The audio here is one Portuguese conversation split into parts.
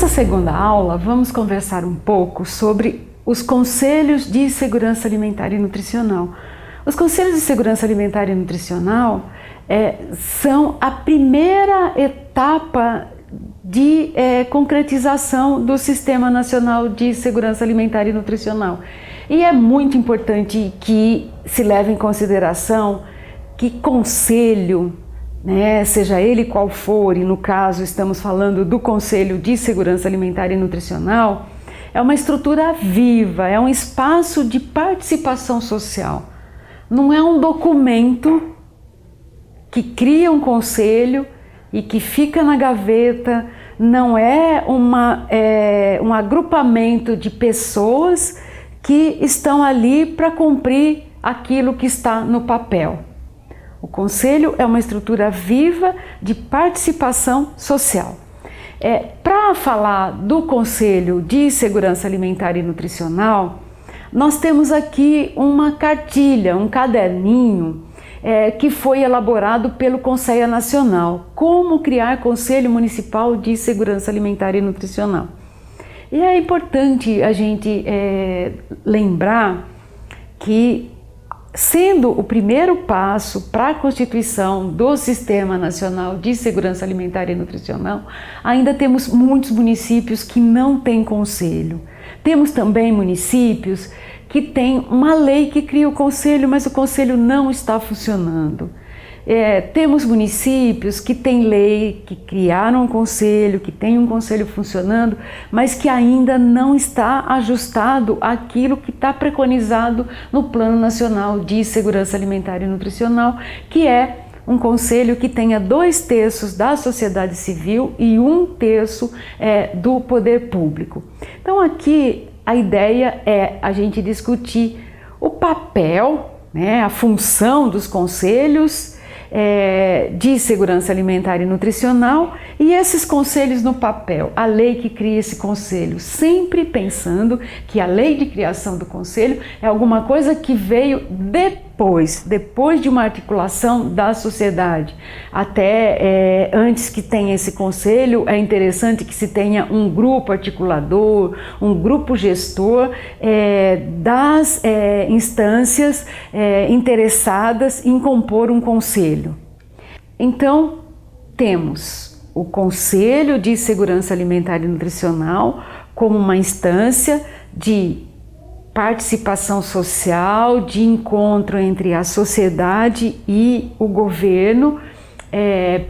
Nessa segunda aula, vamos conversar um pouco sobre os Conselhos de Segurança Alimentar e Nutricional. Os Conselhos de Segurança Alimentar e Nutricional são a primeira etapa de concretização do Sistema Nacional de Segurança Alimentar e Nutricional. E é muito importante que se leve em consideração que conselho, seja ele qual for, e no caso estamos falando do Conselho de Segurança Alimentar e Nutricional, é uma estrutura viva, é um espaço de participação social. Não é um documento que cria um conselho e que fica na gaveta, não é um agrupamento de pessoas que estão ali para cumprir aquilo que está no papel. O Conselho é uma estrutura viva de participação social. Para falar do Conselho de Segurança Alimentar e Nutricional, nós temos aqui uma cartilha, um caderninho, que foi elaborado pelo Conselho Nacional. Como criar Conselho Municipal de Segurança Alimentar e Nutricional. E é importante a gente lembrar que, sendo o primeiro passo para a constituição do Sistema Nacional de Segurança Alimentar e Nutricional, ainda temos muitos municípios que não têm conselho. Temos também municípios que têm uma lei que cria o conselho, mas o conselho não está funcionando. Temos municípios que têm lei, que criaram um conselho, que tem um conselho funcionando, mas que ainda não está ajustado àquilo que está preconizado no Plano Nacional de Segurança Alimentar e Nutricional, que é um conselho que tenha 2/3 da sociedade civil e 1/3 do poder público. Então aqui a ideia é a gente discutir o papel, a função dos conselhos de segurança alimentar e nutricional e esses conselhos no papel, a lei que cria esse conselho, sempre pensando que a lei de criação do conselho é alguma coisa que veio depois de uma articulação da sociedade. Até antes que tenha esse conselho, é interessante que se tenha um grupo articulador, um grupo gestor das instâncias interessadas em compor um conselho. Então, temos o Conselho de Segurança Alimentar e Nutricional como uma instância de participação social, de encontro entre a sociedade e o governo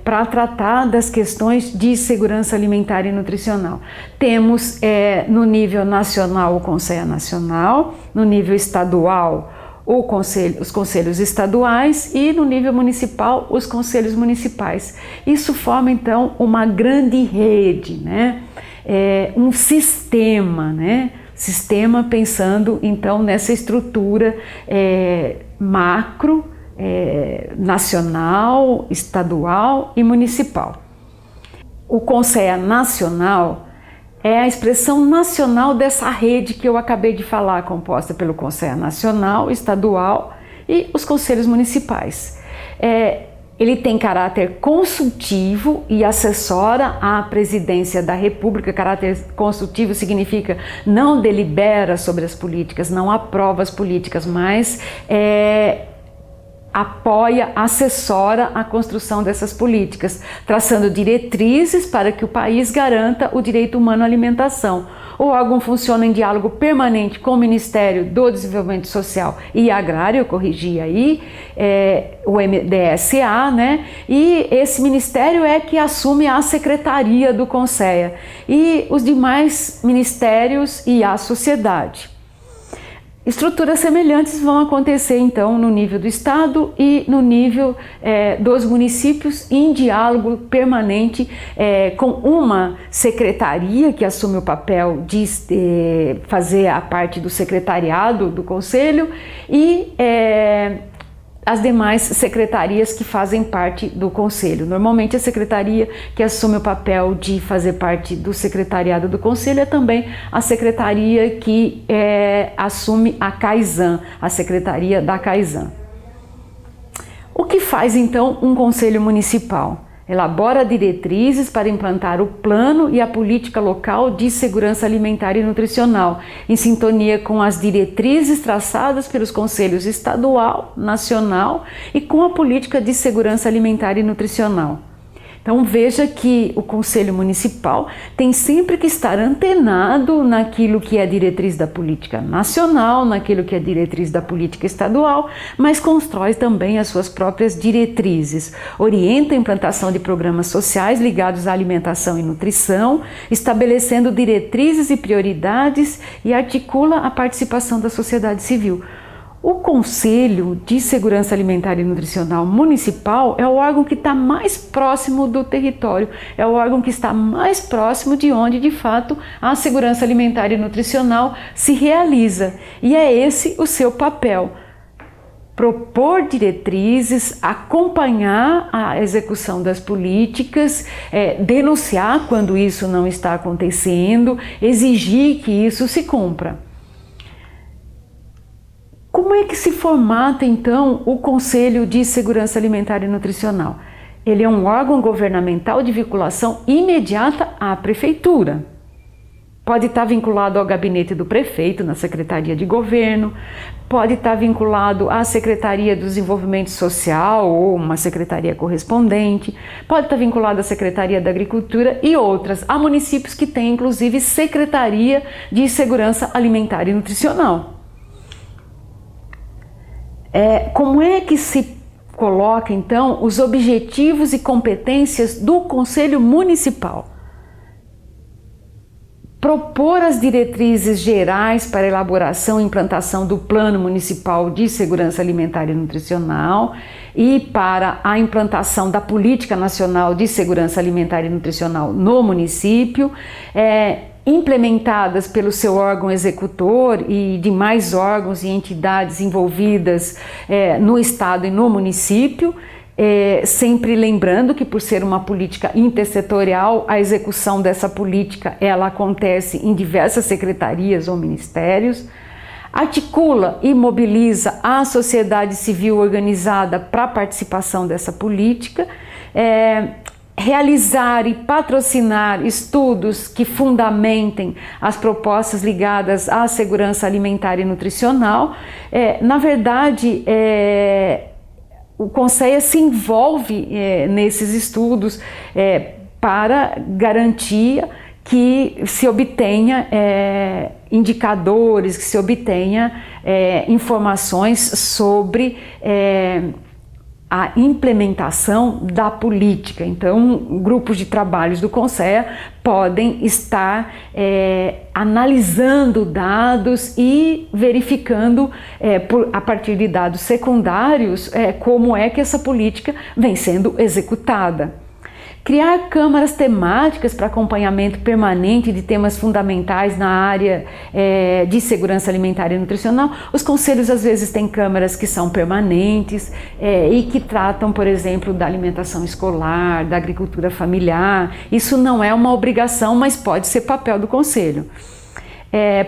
para tratar das questões de segurança alimentar e nutricional. Temos no nível nacional o Conselho Nacional, no nível estadual os conselhos estaduais e no nível municipal os conselhos municipais. Isso forma então uma grande rede, um sistema, Sistema pensando então nessa estrutura macro, nacional, estadual e municipal. O Conselho Nacional é a expressão nacional dessa rede que eu acabei de falar, composta pelo Conselho Nacional, Estadual e os conselhos municipais. Ele tem caráter consultivo e assessora a presidência da República. Caráter consultivo significa não delibera sobre as políticas, não aprova as políticas, mas apoia, assessora a construção dessas políticas, traçando diretrizes para que o país garanta o direito humano à alimentação. O órgão funciona em diálogo permanente com o Ministério do Desenvolvimento Social e Agrário, eu corrigi aí, o MDSA, e esse ministério é que assume a secretaria do Conselho e os demais ministérios e a sociedade. Estruturas semelhantes vão acontecer então no nível do Estado e no nível dos municípios em diálogo permanente com uma secretaria que assume o papel de fazer a parte do secretariado do Conselho e as demais secretarias que fazem parte do Conselho. Normalmente a secretaria que assume o papel de fazer parte do secretariado do Conselho é também a secretaria que assume a CAISAN, a secretaria da CAISAN. O que faz então um Conselho Municipal? elabora diretrizes para implantar o plano e a política local de segurança alimentar e nutricional, em sintonia com as diretrizes traçadas pelos conselhos estadual, nacional e com a política de segurança alimentar e nutricional. Então veja que o Conselho Municipal tem sempre que estar antenado naquilo que é a diretriz da política nacional, naquilo que é a diretriz da política estadual, mas constrói também as suas próprias diretrizes, orienta a implantação de programas sociais ligados à alimentação e nutrição, estabelecendo diretrizes e prioridades e articula a participação da sociedade civil. O Conselho de Segurança Alimentar e Nutricional Municipal é o órgão que está mais próximo do território, é o órgão que está mais próximo de onde, de fato, a segurança alimentar e nutricional se realiza. E é esse o seu papel: propor diretrizes, acompanhar a execução das políticas, denunciar quando isso não está acontecendo, exigir que isso se cumpra. Como é que se formata, então, o Conselho de Segurança Alimentar e Nutricional? Ele é um órgão governamental de vinculação imediata à Prefeitura. Pode estar vinculado ao gabinete do prefeito, na Secretaria de Governo, pode estar vinculado à Secretaria do Desenvolvimento Social ou uma secretaria correspondente, pode estar vinculado à Secretaria da Agricultura e outras. Há municípios que têm, inclusive, Secretaria de Segurança Alimentar e Nutricional. Como é que se coloca, então, os objetivos e competências do Conselho Municipal? Propor as diretrizes gerais para a elaboração e implantação do Plano Municipal de Segurança Alimentar e Nutricional e para a implantação da Política Nacional de Segurança Alimentar e Nutricional no município, implementadas pelo seu órgão executor e demais órgãos e entidades envolvidas no Estado e no município, sempre lembrando que, por ser uma política intersetorial, a execução dessa política ela acontece em diversas secretarias ou ministérios. Articula e mobiliza a sociedade civil organizada para a participação dessa política, realizar e patrocinar estudos que fundamentem as propostas ligadas à segurança alimentar e nutricional. Na verdade, o Conselho se envolve nesses estudos para garantir que se obtenha indicadores, que se obtenha informações sobre a implementação da política. Então, grupos de trabalhos do Conselho podem estar analisando dados e verificando, a partir de dados secundários, como é que essa política vem sendo executada. Criar câmaras temáticas para acompanhamento permanente de temas fundamentais na área de segurança alimentar e nutricional. Os conselhos às vezes têm câmaras que são permanentes e que tratam, por exemplo, da alimentação escolar, da agricultura familiar. Isso não é uma obrigação, mas pode ser papel do conselho.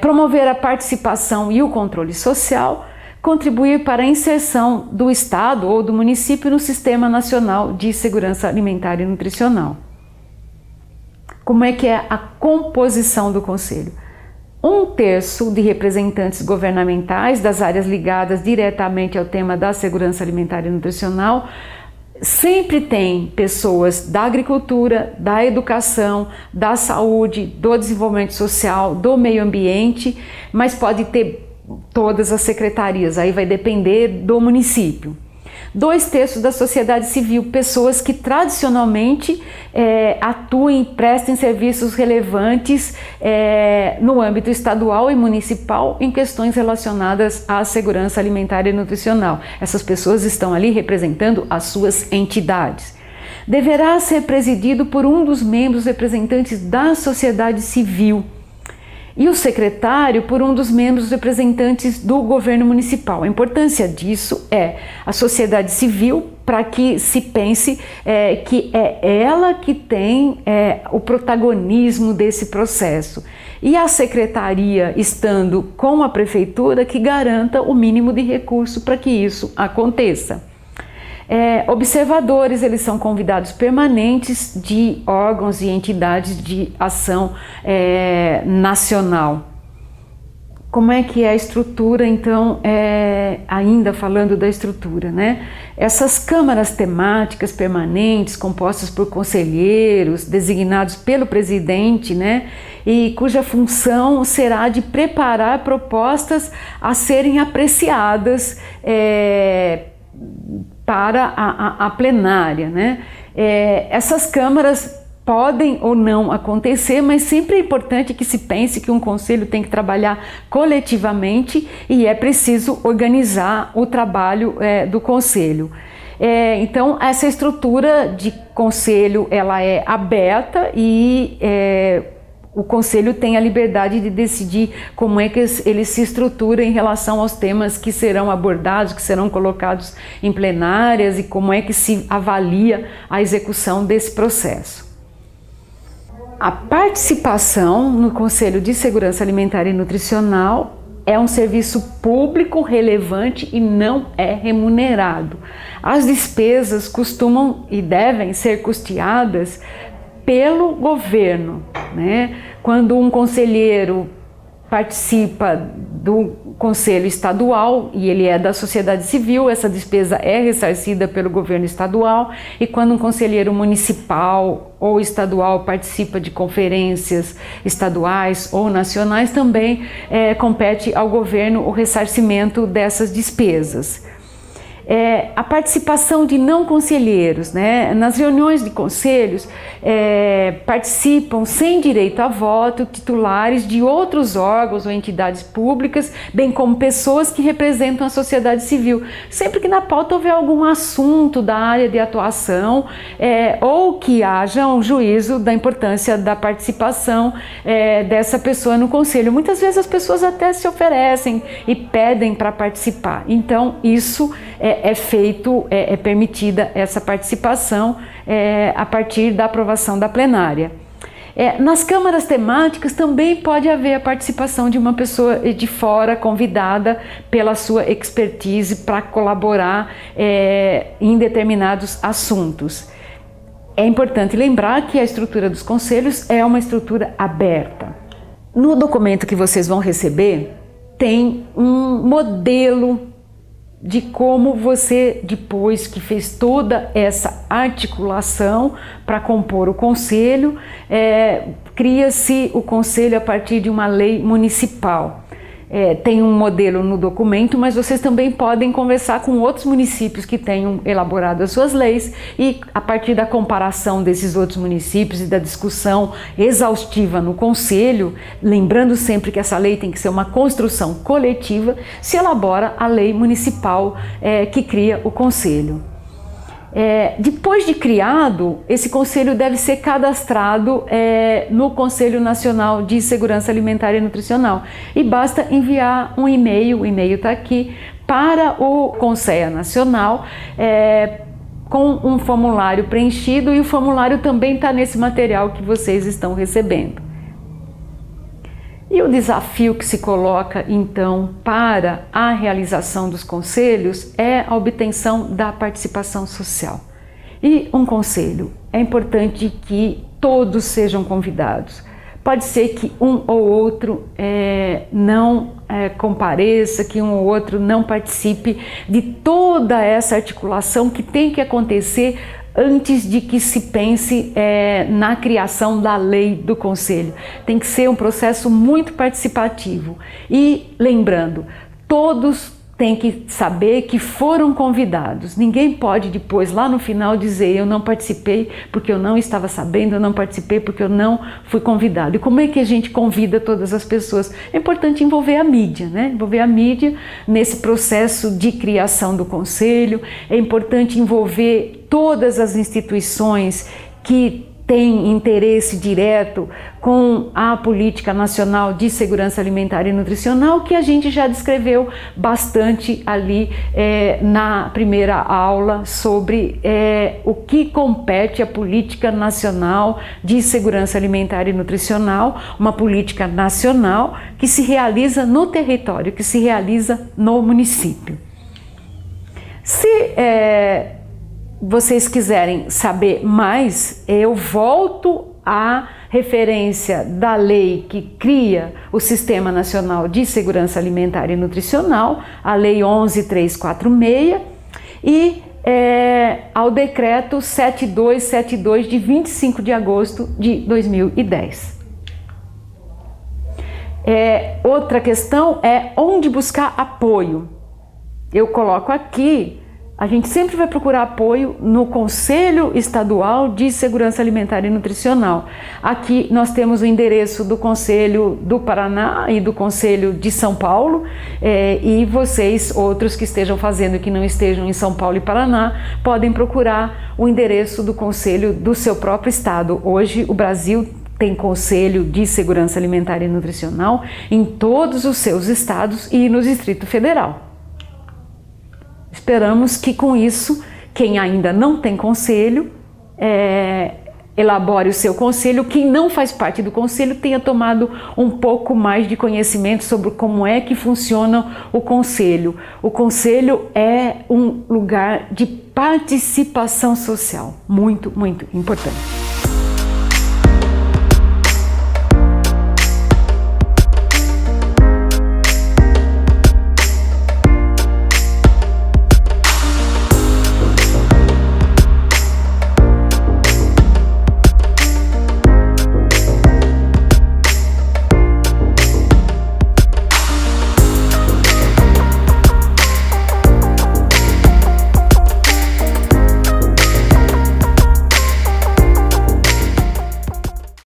Promover a participação e o controle social. Contribuir para a inserção do Estado ou do município no Sistema Nacional de Segurança Alimentar e Nutricional. Como é que é a composição do Conselho? 1/3 de representantes governamentais das áreas ligadas diretamente ao tema da segurança alimentar e nutricional. Sempre tem pessoas da agricultura, da educação, da saúde, do desenvolvimento social, do meio ambiente, mas pode ter todas as secretarias, aí vai depender do município. 2/3 da sociedade civil, pessoas que tradicionalmente atuem e prestem serviços relevantes no âmbito estadual e municipal em questões relacionadas à segurança alimentar e nutricional. Essas pessoas estão ali representando as suas entidades. Deverá ser presidido por um dos membros representantes da sociedade civil e o secretário por um dos membros representantes do governo municipal. A importância disso é a sociedade civil, para que se pense que é ela que tem o protagonismo desse processo, e a secretaria estando com a prefeitura que garanta o mínimo de recurso para que isso aconteça. Observadores, eles são convidados permanentes de órgãos e entidades de ação nacional. Como é que é a estrutura, então, ainda falando da estrutura, né? Essas câmaras temáticas permanentes, compostas por conselheiros, designados pelo presidente, né? E cuja função será de preparar propostas a serem apreciadas para a plenária, né? Essas câmaras podem ou não acontecer, mas sempre é importante que se pense que um conselho tem que trabalhar coletivamente e é preciso organizar o trabalho do conselho. Então, essa estrutura de conselho, ela é aberta e o conselho tem a liberdade de decidir como é que ele se estrutura em relação aos temas que serão abordados, que serão colocados em plenárias e como é que se avalia a execução desse processo. A participação no Conselho de Segurança Alimentar e Nutricional é um serviço público relevante e não é remunerado. As despesas costumam e devem ser custeadas pelo governo, né? Quando um conselheiro participa do Conselho Estadual e ele é da sociedade civil, essa despesa é ressarcida pelo governo estadual, e quando um conselheiro municipal ou estadual participa de conferências estaduais ou nacionais, também compete ao governo o ressarcimento dessas despesas. A participação de não conselheiros, né? Nas reuniões de conselhos participam sem direito a voto titulares de outros órgãos ou entidades públicas, bem como pessoas que representam a sociedade civil, sempre que na pauta houver algum assunto da área de atuação ou que haja um juízo da importância da participação dessa pessoa no conselho. Muitas vezes as pessoas até se oferecem e pedem para participar, então isso é feito, é permitida essa participação a partir da aprovação da plenária. Nas câmaras temáticas também pode haver a participação de uma pessoa de fora convidada pela sua expertise para colaborar em determinados assuntos. É importante lembrar que a estrutura dos conselhos é uma estrutura aberta. No documento que vocês vão receber tem um modelo de como você, depois que fez toda essa articulação para compor o conselho, cria-se o conselho a partir de uma lei municipal. Tem um modelo no documento, mas vocês também podem conversar com outros municípios que tenham elaborado as suas leis e, a partir da comparação desses outros municípios e da discussão exaustiva no conselho, lembrando sempre que essa lei tem que ser uma construção coletiva, se elabora a lei municipal que cria o conselho. Depois de criado, esse conselho deve ser cadastrado no Conselho Nacional de Segurança Alimentar e Nutricional e basta enviar um e-mail, o e-mail está aqui, para o Conselho Nacional com um formulário preenchido, e o formulário também está nesse material que vocês estão recebendo. E o desafio que se coloca, então, para a realização dos conselhos é a obtenção da participação social. E um conselho, é importante que todos sejam convidados. Pode ser que um ou outro não compareça, que um ou outro não participe de toda essa articulação que tem que acontecer antes de que se pense na criação da lei do conselho. Tem que ser um processo muito participativo. E lembrando, todos têm que saber que foram convidados. Ninguém pode depois, lá no final, dizer eu não participei porque eu não estava sabendo, eu não participei porque eu não fui convidado. E como é que a gente convida todas as pessoas? É importante envolver a mídia, né? Envolver a mídia nesse processo de criação do conselho. É importante envolver todas as instituições que têm interesse direto com a Política Nacional de Segurança Alimentar e Nutricional, que a gente já descreveu bastante ali na primeira aula sobre o que compete à Política Nacional de Segurança Alimentar e Nutricional, uma política nacional que se realiza no território, que se realiza no município. Se vocês quiserem saber mais, eu volto à referência da lei que cria o Sistema Nacional de Segurança Alimentar e Nutricional, a Lei 11.346, e ao Decreto 7272 de 25 de agosto de 2010. Outra questão é onde buscar apoio. Eu coloco aqui, a gente sempre vai procurar apoio no Conselho Estadual de Segurança Alimentar e Nutricional. Aqui nós temos o endereço do Conselho do Paraná e do Conselho de São Paulo, e vocês, outros que estejam fazendo e que não estejam em São Paulo e Paraná, podem procurar o endereço do Conselho do seu próprio estado. Hoje o Brasil tem Conselho de Segurança Alimentar e Nutricional em todos os seus estados e no Distrito Federal. Esperamos que com isso, quem ainda não tem conselho, elabore o seu conselho. Quem não faz parte do conselho tenha tomado um pouco mais de conhecimento sobre como é que funciona o conselho. O conselho é um lugar de participação social muito, muito importante.